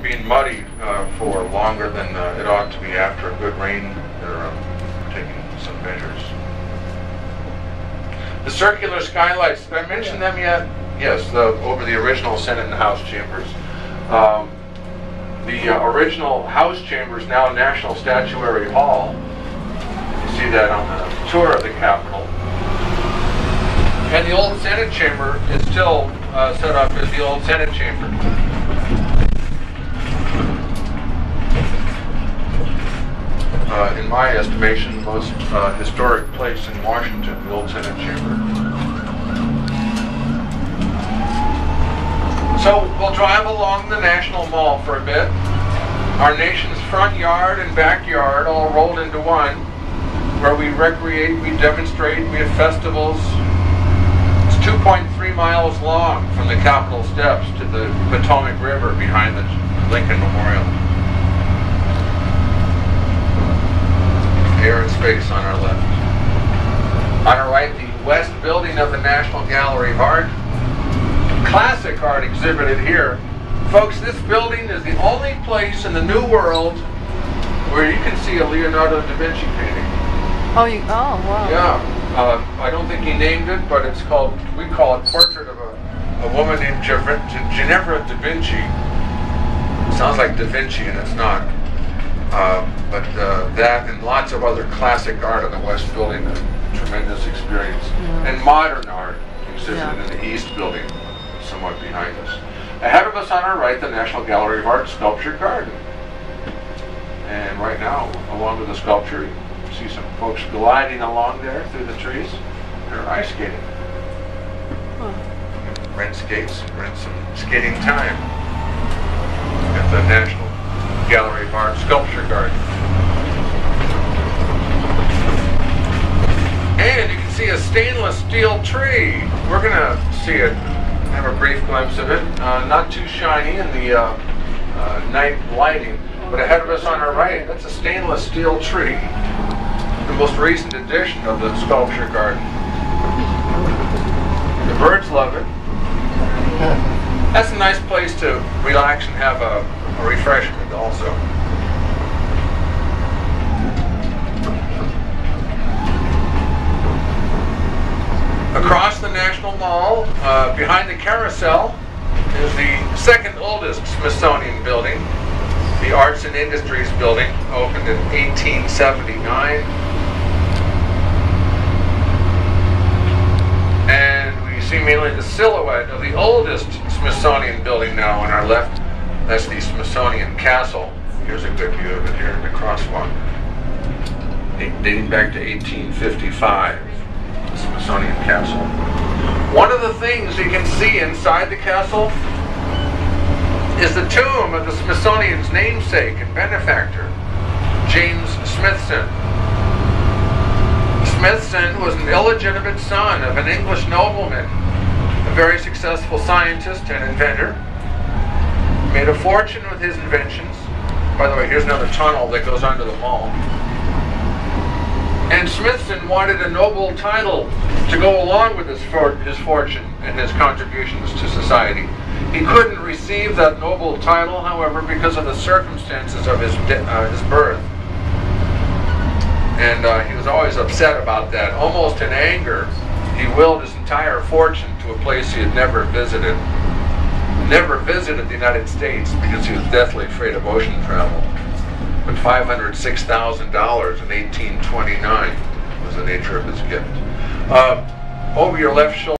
from being muddy for longer than it ought to be after a good rain. They're taking some measures. The circular skylights, did I mention them yet? Yes, over the original Senate and House chambers. The original House chambers, now National Statuary Hall. You see that on the tour of the Capitol. And the old Senate chamber is still set up as the old Senate chamber. In my estimation, the most historic place in Washington, the old Senate chamber. So we'll drive along the National Mall for a bit. Our nation's front yard and backyard all rolled into one, where we recreate, we demonstrate, we have festivals. It's 2.3 miles long from the Capitol steps to the Potomac River behind the Lincoln Memorial. Air and space on our left. On our right, the west building of the National Gallery of Art. Classic art exhibited here. Folks, this building is the only place in the New World where you can see a Leonardo da Vinci painting. Oh, wow. Yeah. I don't think he named it, but it's called, we call it Portrait of a woman named Ginevra da Vinci. Sounds like Da Vinci, and it's not. But that and lots of other classic art on the West Building, a tremendous experience. And modern art exhibited in the East Building, somewhat behind us. Ahead of us on our right, the National Gallery of Art Sculpture Garden. And right now, along with the sculpture, you see some folks gliding along there through the trees. They're ice skating. Rent skates, rent some skating time at the National Gallery of Art Sculpture Garden. And you can see a stainless steel tree. We're going to see it, have a brief glimpse of it. Not too shiny in the night lighting, but ahead of us on our right, that's a stainless steel tree. The most recent addition of the sculpture garden. The birds love it. That's a nice place to relax and have a refreshment also. Across the National Mall, behind the carousel, is the second oldest Smithsonian building, the Arts and Industries Building, opened in 1879. And we see mainly the silhouette of the oldest Smithsonian building now on our left. That's the Smithsonian Castle. Here's a good view of it here in the crosswalk. Dating back to 1855, the Smithsonian Castle. One of the things you can see inside the castle is the tomb of the Smithsonian's namesake and benefactor, James Smithson. Smithson was an illegitimate son of an English nobleman, a very successful scientist and inventor. Made a fortune with his inventions. By the way, here's another tunnel that goes under the mall. And Smithson wanted a noble title to go along with his fortune and his contributions to society. He couldn't receive that noble title, however, because of the circumstances of his birth. And he was always upset about that. Almost in anger, he willed his entire fortune to a place he had never visited. Never visited the United States because he was deathly afraid of ocean travel. But $506,000 in 1829 was the nature of his gift. Over your left shoulder.